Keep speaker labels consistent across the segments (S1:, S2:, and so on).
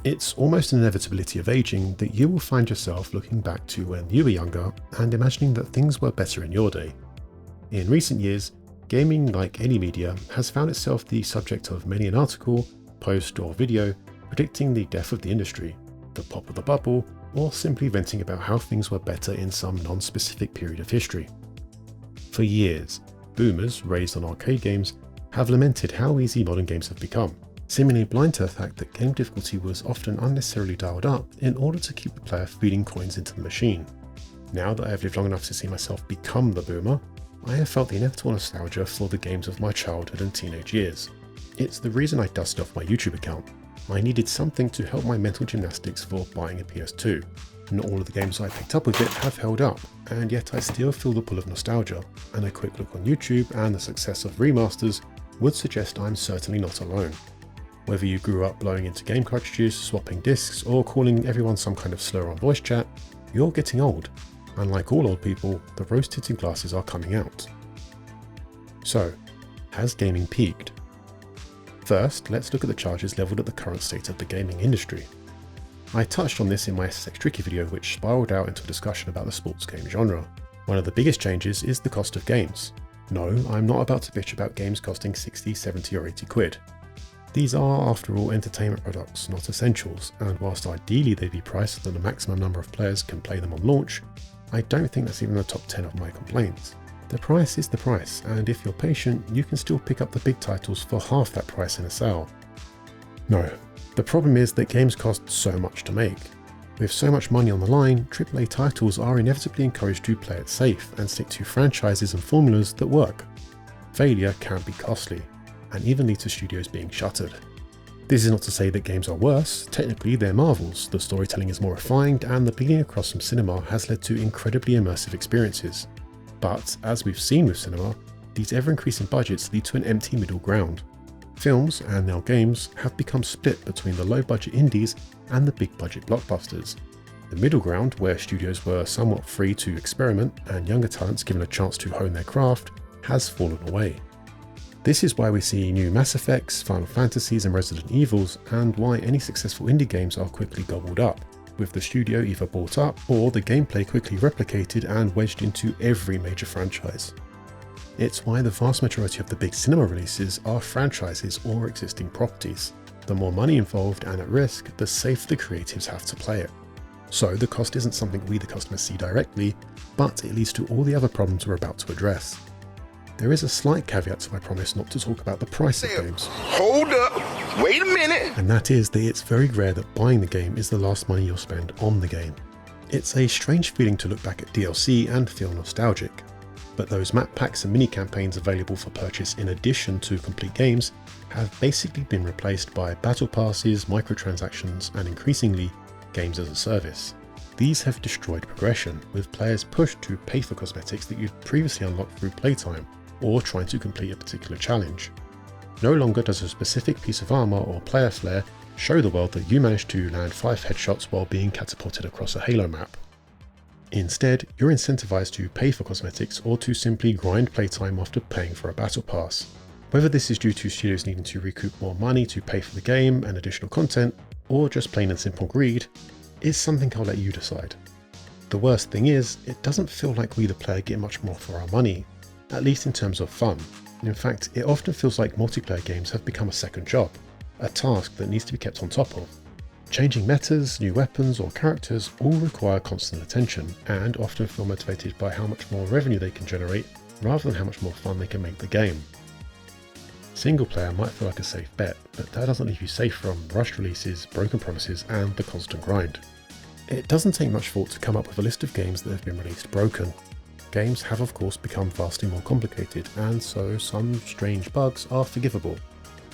S1: It's almost an inevitability of aging that you will find yourself looking back to when you were younger and imagining that things were better in your day. In recent years, gaming, like any media, has found itself the subject of many an article, post or video predicting the death of the industry, the pop of the bubble, or simply venting about how things were better in some non-specific period of history. For years, boomers raised on arcade games have lamented how easy modern games have become, seemingly blind to the fact that game difficulty was often unnecessarily dialed up in order to keep the player feeding coins into the machine. Now that I have lived long enough to see myself become the boomer, I have felt the inevitable nostalgia for the games of my childhood and teenage years. It's the reason I dusted off my YouTube account. I needed something to help my mental gymnastics for buying a PS2. Not all of the games I picked up with it have held up, and yet I still feel the pull of nostalgia, and a quick look on YouTube and the success of remasters would suggest I'm certainly not alone. Whether you grew up blowing into game cartridges, swapping discs, or calling everyone some kind of slur on voice chat, you're getting old, and like all old people, the rose-tinted glasses are coming out. So, has gaming peaked? First, let's look at the charges levelled at the current state of the gaming industry. I touched on this in my SSX Tricky video, which spiralled out into a discussion about the sports game genre. One of the biggest changes is the cost of games. No, I'm not about to bitch about games costing 60, 70 or 80 quid. These are, after all, entertainment products, not essentials, and whilst ideally they'd be priced so that the maximum number of players can play them on launch, I don't think that's even the top 10 of my complaints. The price is the price, and if you're patient, you can still pick up the big titles for half that price in a sale. No, the problem is that games cost so much to make. With so much money on the line, AAA titles are inevitably encouraged to play it safe and stick to franchises and formulas that work. Failure can be costly, and even lead to studios being shuttered. This is not to say that games are worse, technically they're marvels, the storytelling is more refined, and the bleeding across from cinema has led to incredibly immersive experiences. But, as we've seen with cinema, these ever-increasing budgets lead to an empty middle ground. Films, and now games, have become split between the low-budget indies and the big-budget blockbusters. The middle ground, where studios were somewhat free to experiment and younger talents given a chance to hone their craft, has fallen away. This is why we see new Mass Effects, Final Fantasies and Resident Evils, and why any successful indie games are quickly gobbled up, with the studio either bought up or the gameplay quickly replicated and wedged into every major franchise. It's why the vast majority of the big cinema releases are franchises or existing properties. The more money involved and at risk, the safer the creatives have to play it. So the cost isn't something we the customers see directly, but it leads to all the other problems we're about to address. There is a slight caveat to my promise not to talk about the price of games.
S2: Hold up, wait a minute.
S1: And that is that it's very rare that buying the game is the last money you'll spend on the game. It's a strange feeling to look back at DLC and feel nostalgic, but those map packs and mini campaigns available for purchase in addition to complete games have basically been replaced by battle passes, microtransactions, and increasingly, games as a service. These have destroyed progression, with players pushed to pay for cosmetics that you'd previously unlocked through playtime, or trying to complete a particular challenge. No longer does a specific piece of armor or player flair show the world that you managed to land 5 headshots while being catapulted across a Halo map. Instead, you're incentivized to pay for cosmetics or to simply grind playtime after paying for a battle pass. Whether this is due to studios needing to recoup more money to pay for the game and additional content, or just plain and simple greed, is something I'll let you decide. The worst thing is, it doesn't feel like we the player get much more for our money, at least in terms of fun. In fact, it often feels like multiplayer games have become a second job, a task that needs to be kept on top of. Changing metas, new weapons or characters all require constant attention, and often feel motivated by how much more revenue they can generate rather than how much more fun they can make the game. Single player might feel like a safe bet, but that doesn't leave you safe from rushed releases, broken promises and the constant grind. It doesn't take much thought to come up with a list of games that have been released broken. Games have of course become vastly more complicated, and so some strange bugs are forgivable.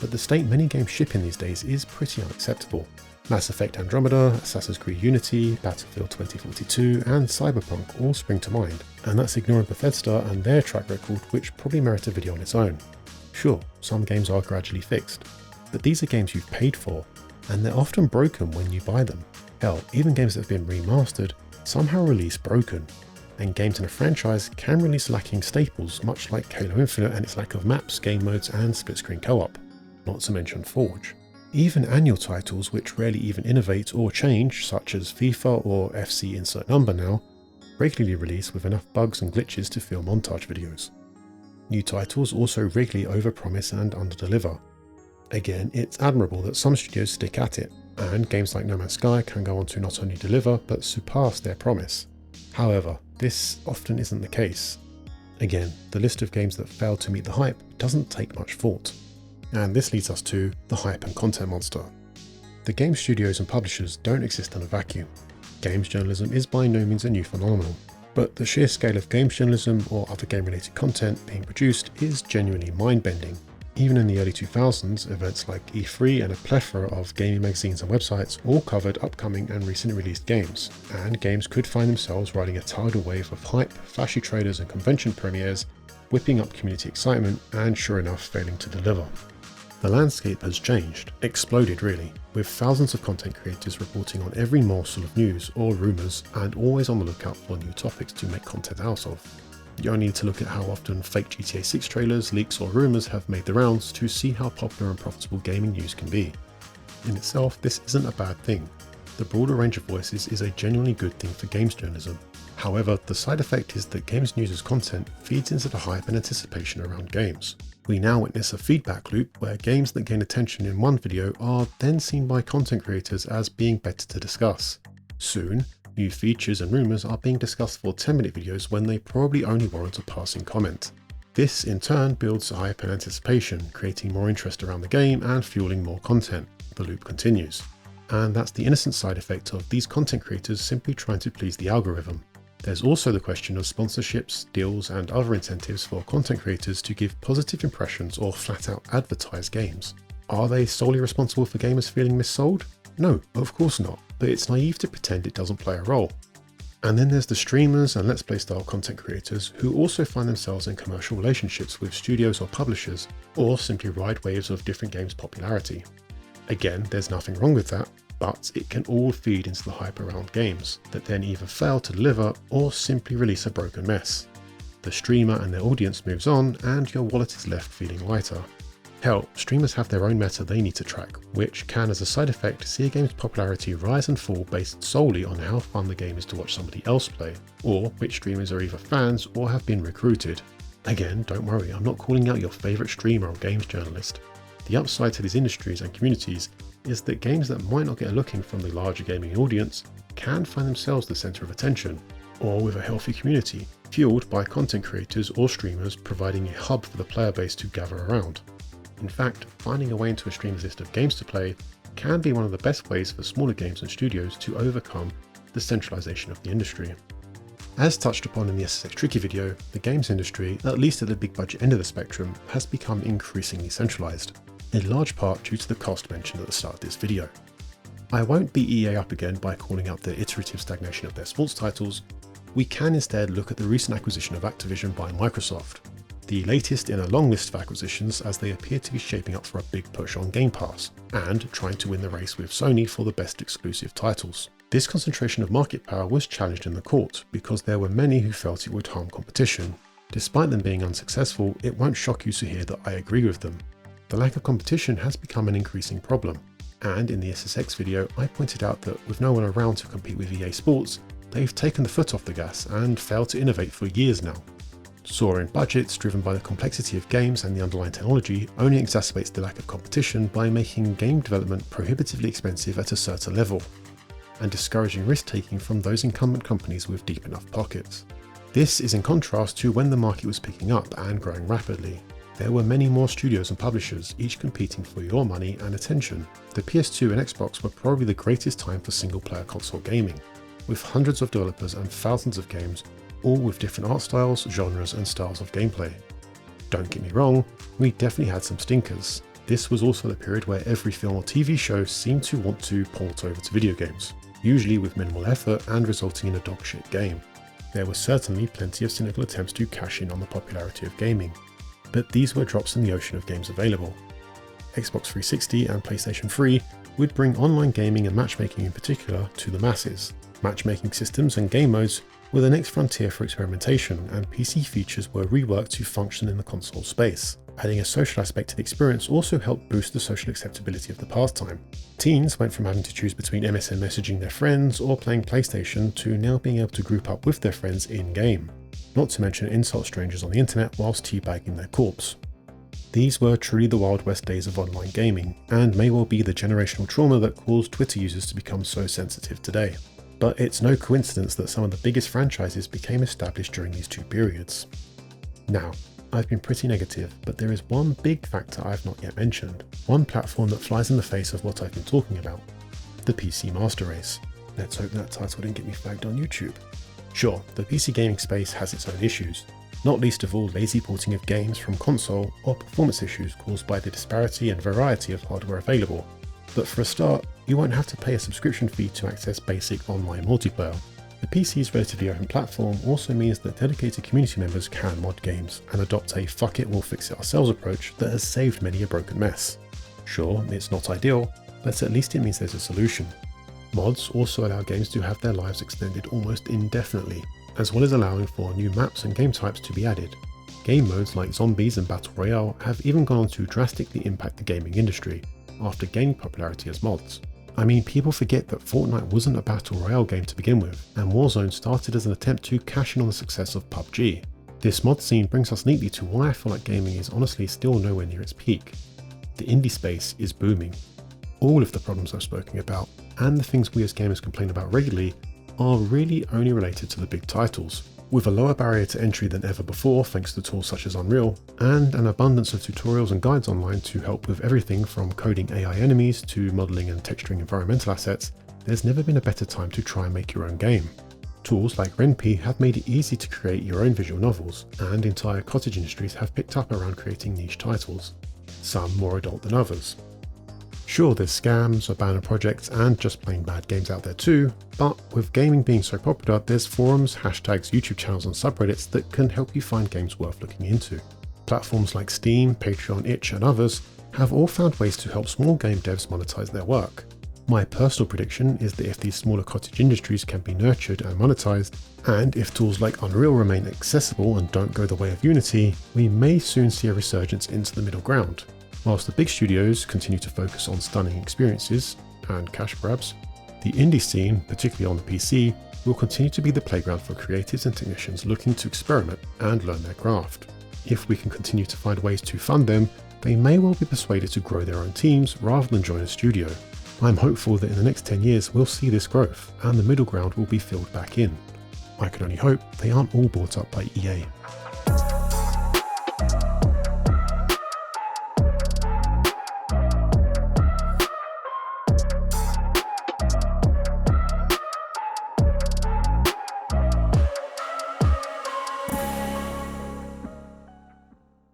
S1: But the state many games ship in these days is pretty unacceptable. Mass Effect Andromeda, Assassin's Creed Unity, Battlefield 2042 and Cyberpunk all spring to mind, and that's ignoring Bethesda and their track record, which probably merit a video on its own. Sure, some games are gradually fixed, but these are games you've paid for, and they're often broken when you buy them. Hell, even games that have been remastered somehow release broken, and games in a franchise can release lacking staples, much like Halo Infinite and its lack of maps, game modes and split-screen co-op, not to mention Forge. Even annual titles which rarely even innovate or change, such as FIFA or FC insert number now, regularly release with enough bugs and glitches to fill montage videos. New titles also regularly overpromise and underdeliver. Again, it's admirable that some studios stick at it, and games like No Man's Sky can go on to not only deliver but surpass their promise. However, this often isn't the case. Again, the list of games that failed to meet the hype doesn't take much thought. And this leads us to the hype and content monster. The game studios and publishers don't exist in a vacuum. Games journalism is by no means a new phenomenon, but the sheer scale of games journalism or other game-related content being produced is genuinely mind-bending. Even in the early 2000s, events like E3 and a plethora of gaming magazines and websites all covered upcoming and recently released games, and games could find themselves riding a tidal wave of hype, flashy trailers and convention premieres, whipping up community excitement and sure enough failing to deliver. The landscape has changed, exploded really, with thousands of content creators reporting on every morsel of news or rumours and always on the lookout for new topics to make content out of. You only need to look at how often fake GTA 6 trailers, leaks or rumours have made the rounds to see how popular and profitable gaming news can be. In itself, this isn't a bad thing. The broader range of voices is a genuinely good thing for games journalism. However, the side effect is that games news as content feeds into the hype and anticipation around games. We now witness a feedback loop where games that gain attention in one video are then seen by content creators as being better to discuss. Soon, new features and rumours are being discussed for 10-minute videos when they probably only warrant a passing comment. This in turn builds hype and anticipation, creating more interest around the game and fueling more content. The loop continues. And that's the innocent side effect of these content creators simply trying to please the algorithm. There's also the question of sponsorships, deals and other incentives for content creators to give positive impressions or flat out advertise games. Are they solely responsible for gamers feeling missold? No, of course not, but it's naive to pretend it doesn't play a role. And then there's the streamers and Let's Play style content creators who also find themselves in commercial relationships with studios or publishers, or simply ride waves of different games' popularity. Again, there's nothing wrong with that, but it can all feed into the hype around games that then either fail to deliver or simply release a broken mess. The streamer and their audience moves on and your wallet is left feeling lighter. Hell, streamers have their own meta they need to track, which can as a side effect see a game's popularity rise and fall based solely on how fun the game is to watch somebody else play, or which streamers are either fans or have been recruited. Again, don't worry, I'm not calling out your favourite streamer or games journalist. The upside to these industries and communities is that games that might not get a look in from the larger gaming audience can find themselves the centre of attention, or with a healthy community, fueled by content creators or streamers providing a hub for the player base to gather around. In fact, finding a way into a streamer's list of games to play can be one of the best ways for smaller games and studios to overcome the centralisation of the industry. As touched upon in the SSX Tricky video, the games industry, at least at the big budget end of the spectrum, has become increasingly centralised, in large part due to the cost mentioned at the start of this video. I won't beat EA up again by calling out the iterative stagnation of their sports titles. We can instead look at the recent acquisition of Activision by Microsoft, the latest in a long list of acquisitions as they appear to be shaping up for a big push on Game Pass, and trying to win the race with Sony for the best exclusive titles. This concentration of market power was challenged in the court because there were many who felt it would harm competition. Despite them being unsuccessful, it won't shock you to hear that I agree with them. The lack of competition has become an increasing problem, and in the SSX video I pointed out that with no one around to compete with EA Sports, they've taken the foot off the gas and failed to innovate for years now. Soaring budgets driven by the complexity of games and the underlying technology only exacerbates the lack of competition by making game development prohibitively expensive at a certain level, and discouraging risk-taking from those incumbent companies with deep enough pockets. This is in contrast to when the market was picking up and growing rapidly. There were many more studios and publishers, each competing for your money and attention. The PS2 and Xbox were probably the greatest time for single-player console gaming, with hundreds of developers and thousands of games, all with different art styles, genres and styles of gameplay. Don't get me wrong, we definitely had some stinkers. This was also the period where every film or TV show seemed to want to port over to video games, usually with minimal effort and resulting in a dogshit game. There were certainly plenty of cynical attempts to cash in on the popularity of gaming, but these were drops in the ocean of games available. Xbox 360 and PlayStation 3 would bring online gaming and matchmaking in particular to the masses. Matchmaking systems and game modes were the next frontier for experimentation, and PC features were reworked to function in the console space. Adding a social aspect to the experience also helped boost the social acceptability of the pastime. Teens went from having to choose between MSN messaging their friends or playing PlayStation to now being able to group up with their friends in-game, not to mention insult strangers on the internet whilst teabagging their corpse. These were truly the Wild West days of online gaming, and may well be the generational trauma that caused Twitter users to become so sensitive today. But it's no coincidence that some of the biggest franchises became established during these two periods. Now, I've been pretty negative, but there is one big factor I've not yet mentioned, one platform that flies in the face of what I've been talking about: the PC Master Race. Let's hope that title didn't get me flagged on YouTube. Sure, the PC gaming space has its own issues, not least of all lazy porting of games from console or performance issues caused by the disparity and variety of hardware available. But for a start, you won't have to pay a subscription fee to access basic online multiplayer. The PC's relatively open platform also means that dedicated community members can mod games and adopt a fuck it, we'll fix it ourselves approach that has saved many a broken mess. Sure, it's not ideal, but at least it means there's a solution. Mods also allow games to have their lives extended almost indefinitely, as well as allowing for new maps and game types to be added. Game modes like Zombies and Battle Royale have even gone on to drastically impact the gaming industry, after gaining popularity as mods. I mean, people forget that Fortnite wasn't a Battle Royale game to begin with, and Warzone started as an attempt to cash in on the success of PUBG. This mod scene brings us neatly to why I feel like gaming is honestly still nowhere near its peak. The indie space is booming. All of the problems I've spoken about, and the things we as gamers complain about regularly, are really only related to the big titles. With a lower barrier to entry than ever before thanks to tools such as Unreal, and an abundance of tutorials and guides online to help with everything from coding AI enemies to modelling and texturing environmental assets, there's never been a better time to try and make your own game. Tools like RenP have made it easy to create your own visual novels, and entire cottage industries have picked up around creating niche titles, some more adult than others. Sure, there's scams, abandoned projects, and just plain bad games out there too, but with gaming being so popular, there's forums, hashtags, YouTube channels, and subreddits that can help you find games worth looking into. Platforms like Steam, Patreon, Itch, and others have all found ways to help small game devs monetize their work. My personal prediction is that if these smaller cottage industries can be nurtured and monetized, and if tools like Unreal remain accessible and don't go the way of Unity, we may soon see a resurgence into the middle ground. Whilst the big studios continue to focus on stunning experiences and cash grabs, the indie scene, particularly on the PC, will continue to be the playground for creatives and technicians looking to experiment and learn their craft. If we can continue to find ways to fund them, they may well be persuaded to grow their own teams rather than join a studio. I'm hopeful that in the next 10 years we'll see this growth, and the middle ground will be filled back in. I can only hope they aren't all bought up by EA.